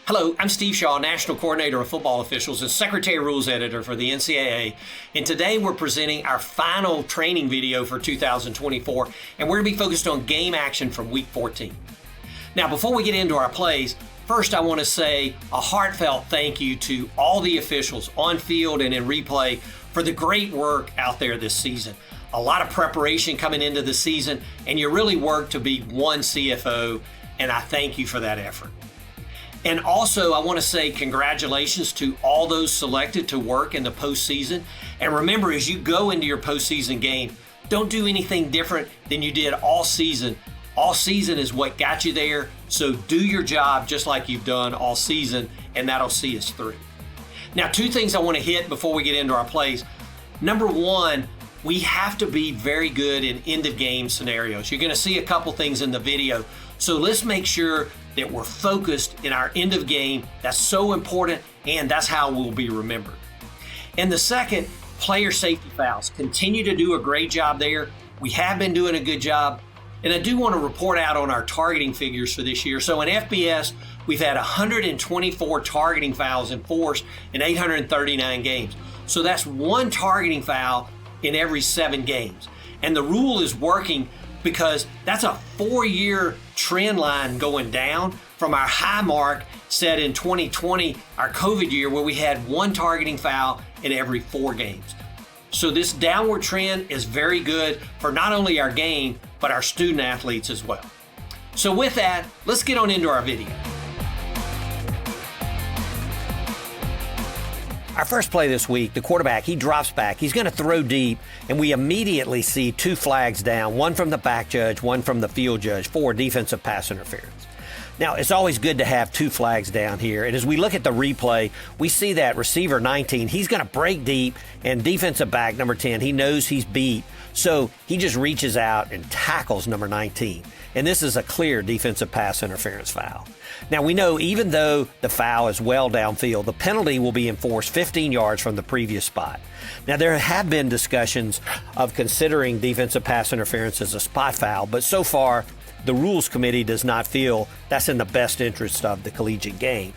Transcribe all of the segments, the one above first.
Hello, I'm Steve Shaw, National Coordinator of Football Officials and Secretary Rules Editor for the NCAA. And today we're presenting our final training video for 2024, and we're going to be focused on game action from Week 14. Now, before we get into our plays, first I want to say a heartfelt thank you to all the officials on field and in replay for the great work out there this season. A lot of preparation coming into the season, and you really worked to be one CFO, and I thank you for that effort. And also, I want to say congratulations to all those selected to work in the postseason. And remember, as you go into your postseason game, don't do anything different than you did all season. All season is what got you there, so do your job just like you've done all season, and that'll see us through. Now, two things I want to hit before we get into our plays. Number one, we have to be very good in end-of-game scenarios. You're going to see a couple things in the video, so let's make sure that we're focused in our end of game. That's so important, and that's how we'll be remembered. And the second, player safety fouls. Continue to do a great job there. We have been doing a good job. And I do want to report out on our targeting figures for this year. So in FBS, we've had 124 targeting fouls enforced in 839 games. So that's one targeting foul in every 7 games. And the rule is working because that's a 4-year trend line going down from our high mark set in 2020, our COVID year, where we had one targeting foul in every 4 games. So this downward trend is very good for not only our game, but our student athletes as well. So with that, let's get on into our video. Our first play this week, the quarterback, he drops back. He's going to throw deep, and we immediately see 2 flags down, one from the back judge, one from the field judge for defensive pass interference. Now, it's always good to have 2 flags down here, and as we look at the replay, we see that receiver 19, he's going to break deep, and defensive back number 10, he knows he's beat, so he just reaches out and tackles number 19. And this is a clear defensive pass interference foul. Now, we know even though the foul is well downfield, the penalty will be enforced 15 yards from the previous spot. Now, there have been discussions of considering defensive pass interference as a spot foul, but so far, the Rules Committee does not feel that's in the best interest of the collegiate game.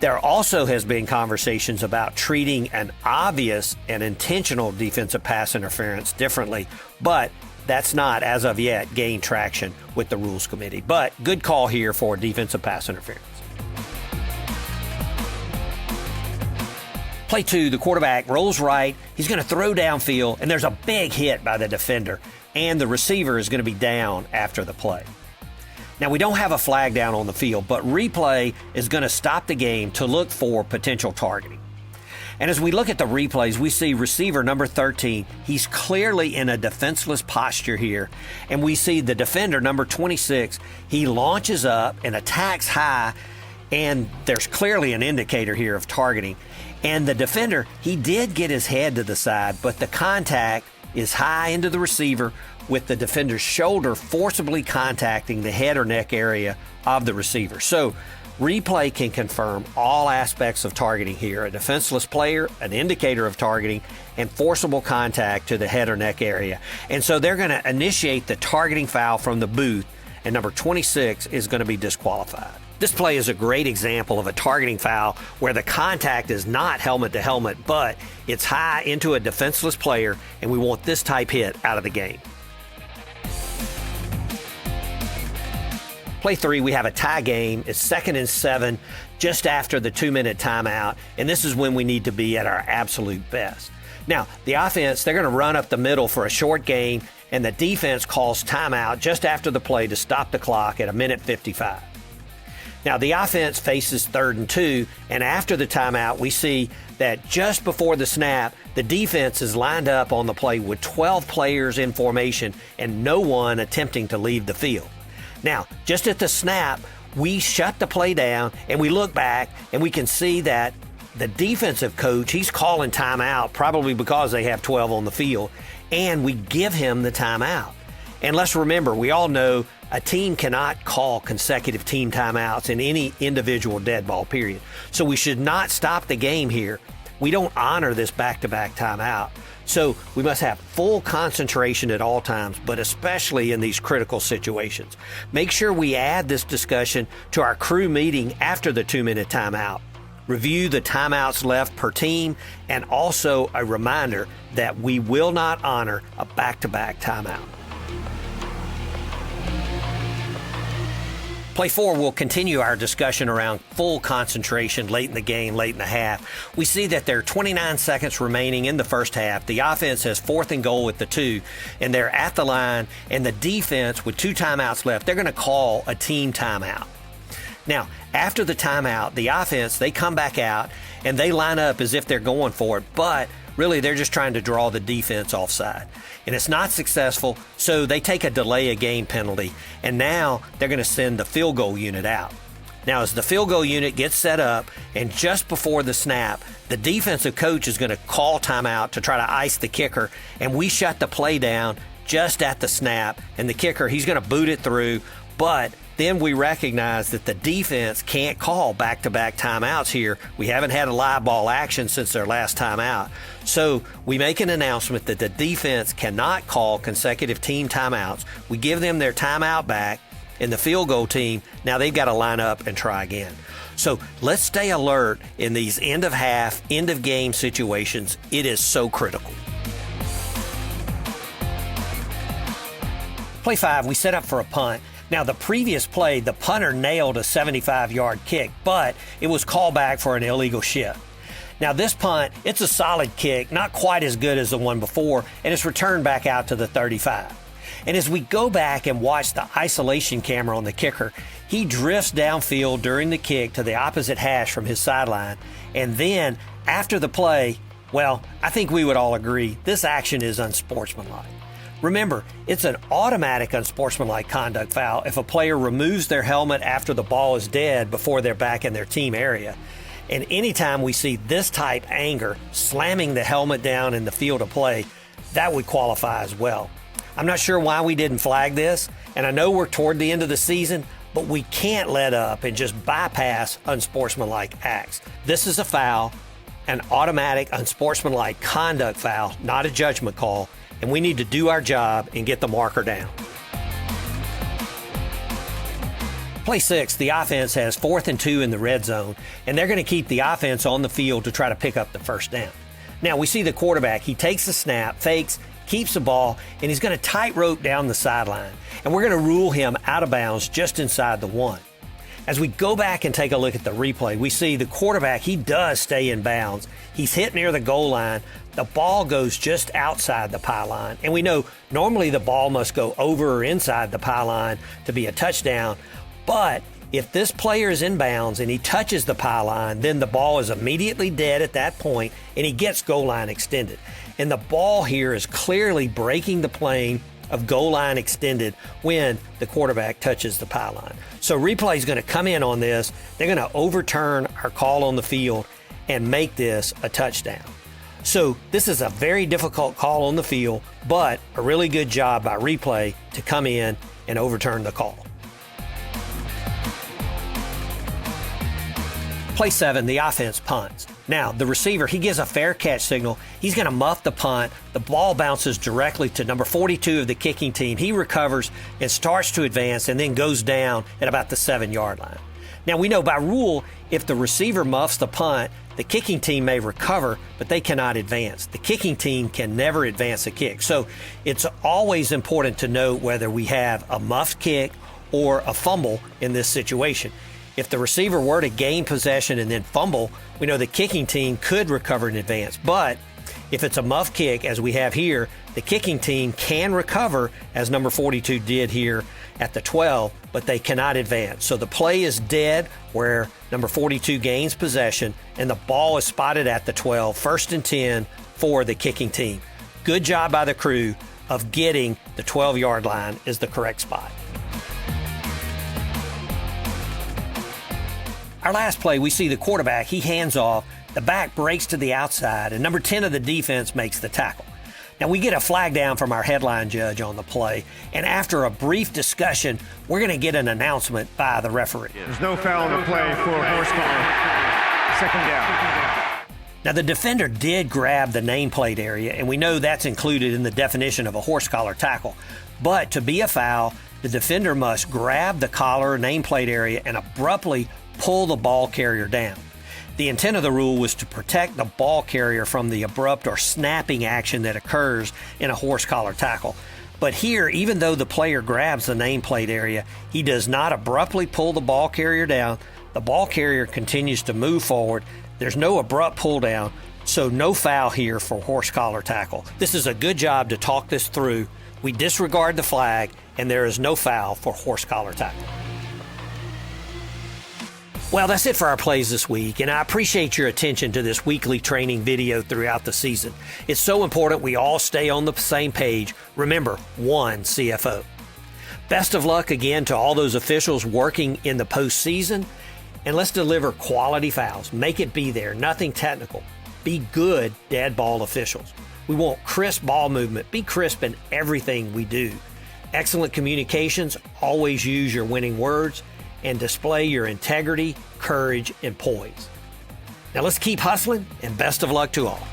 There also has been conversations about treating an obvious and intentional defensive pass interference differently, but that's not, as of yet, gained traction with the Rules Committee. But good call here for defensive pass interference. Play 2, the quarterback rolls right. He's going to throw downfield, and there's a big hit by the defender, and the receiver is going to be down after the play. Now, we don't have a flag down on the field, but replay is going to stop the game to look for potential targeting. And as we look at the replays, we see receiver number 13, he's clearly in a defenseless posture here. And we see the defender, number 26, he launches up and attacks high, and there's clearly an indicator here of targeting. And the defender, he did get his head to the side, but the contact is high into the receiver with the defender's shoulder forcibly contacting the head or neck area of the receiver. So replay can confirm all aspects of targeting here: a defenseless player, an indicator of targeting, and forcible contact to the head or neck area. And so they're going to initiate the targeting foul from the booth, and number 26 is going to be disqualified. This play is a great example of a targeting foul where the contact is not helmet to helmet, but it's high into a defenseless player, and we want this type hit out of the game. Play 3, we have a tie game. It's 2nd and 7, just after the 2-minute timeout, and this is when we need to be at our absolute best. Now, the offense, they're going to run up the middle for a short gain, and the defense calls timeout just after the play to stop the clock at 1:55. Now, the offense faces 3rd and 2, and after the timeout, we see that just before the snap, the defense is lined up on the play with 12 players in formation and no one attempting to leave the field. Now, just at the snap, we shut the play down and we look back and we can see that the defensive coach, he's calling timeout probably because they have 12 on the field, and we give him the timeout. And let's remember, we all know a team cannot call consecutive team timeouts in any individual dead ball period. So we should not stop the game here. We don't honor this back-to-back timeout. So we must have full concentration at all times, but especially in these critical situations. Make sure we add this discussion to our crew meeting after the 2-minute timeout. Review the timeouts left per team, and also a reminder that we will not honor a back-to-back timeout. Play 4 will continue our discussion around full concentration late in the game, late in the half. We see that there are 29 seconds remaining in the first half. The offense has 4th and goal with the 2, and they're at the line, and the defense, with 2 timeouts left, they're going to call a team timeout. Now, after the timeout, the offense, they come back out, and they line up as if they're going for it, but really they're just trying to draw the defense offside. And it's not successful, so they take a delay of game penalty, and now they're going to send the field goal unit out. Now, as the field goal unit gets set up, and just before the snap, the defensive coach is going to call timeout to try to ice the kicker, and we shut the play down just at the snap, and the kicker, he's going to boot it through, but then we recognize that the defense can't call back-to-back timeouts here. We haven't had a live ball action since their last timeout. So we make an announcement that the defense cannot call consecutive team timeouts. We give them their timeout back, and the field goal team, now they've got to line up and try again. So let's stay alert in these end-of-half, end-of-game situations. It is so critical. Play 5, we set up for a punt. Now, the previous play, the punter nailed a 75-yard kick, but it was called back for an illegal shift. Now, this punt, it's a solid kick, not quite as good as the one before, and it's returned back out to the 35. And as we go back and watch the isolation camera on the kicker, he drifts downfield during the kick to the opposite hash from his sideline. And then, after the play, well, I think we would all agree this action is unsportsmanlike. Remember, it's an automatic unsportsmanlike conduct foul if a player removes their helmet after the ball is dead before they're back in their team area. And anytime we see this type anger, slamming the helmet down in the field of play, that would qualify as well. I'm not sure why we didn't flag this, and I know we're toward the end of the season, but we can't let up and just bypass unsportsmanlike acts. This is a foul, an automatic unsportsmanlike conduct foul, not a judgment call, and we need to do our job and get the marker down. Play 6, the offense has 4th and 2 in the red zone, and they're going to keep the offense on the field to try to pick up the first down. Now, we see the quarterback. He takes the snap, fakes, keeps the ball, and he's going to tightrope down the sideline. And we're going to rule him out of bounds just inside the 1. As we go back and take a look at the replay, we see the quarterback, he does stay in bounds. He's hit near the goal line. The ball goes just outside the pylon. And we know normally the ball must go over or inside the pylon to be a touchdown. But if this player is in bounds and he touches the pylon, then the ball is immediately dead at that point and he gets goal line extended. And the ball here is clearly breaking the plane of goal line extended when the quarterback touches the pylon. So replay is going to come in on this. They're going to overturn our call on the field and make this a touchdown. So this is a very difficult call on the field, but a really good job by replay to come in and overturn the call. Play 7, the offense punts. Now, the receiver, he gives a fair catch signal. He's going to muff the punt. The ball bounces directly to number 42 of the kicking team. He recovers and starts to advance and then goes down at about the 7-yard line. Now, we know by rule, if the receiver muffs the punt, the kicking team may recover, but they cannot advance. The kicking team can never advance a kick. So it's always important to note whether we have a muffed kick or a fumble in this situation. If the receiver were to gain possession and then fumble, we know the kicking team could recover in advance. But if it's a muff kick, as we have here, the kicking team can recover, as number 42 did here at the 12, but they cannot advance. So the play is dead where number 42 gains possession, and the ball is spotted at the 12, 1st and 10 for the kicking team. Good job by the crew of getting the 12-yard line is the correct spot. Our last play, we see the quarterback, he hands off, the back breaks to the outside, and number 10 of the defense makes the tackle. Now, we get a flag down from our headline judge on the play, and after a brief discussion, we're going to get an announcement by the referee. There's no foul on the play for a horse collar. 2nd down. Now, the defender did grab the nameplate area, and we know that's included in the definition of a horse collar tackle. But to be a foul, the defender must grab the collar nameplate area and abruptly pull the ball carrier down. The intent of the rule was to protect the ball carrier from the abrupt or snapping action that occurs in a horse collar tackle. But here, even though the player grabs the nameplate area, he does not abruptly pull the ball carrier down. The ball carrier continues to move forward. There's no abrupt pull down, so no foul here for horse collar tackle. This is a good job to talk this through. We disregard the flag, and there is no foul for horse collar tackle. Well, that's it for our plays this week, and I appreciate your attention to this weekly training video throughout the season. It's so important we all stay on the same page. Remember, one CFO. Best of luck again to all those officials working in the postseason, and let's deliver quality fouls. Make it be there, nothing technical. Be good dead ball officials. We want crisp ball movement. Be crisp in everything we do. Excellent communications. Always use your winning words and display your integrity, courage, and poise. Now let's keep hustling, and best of luck to all.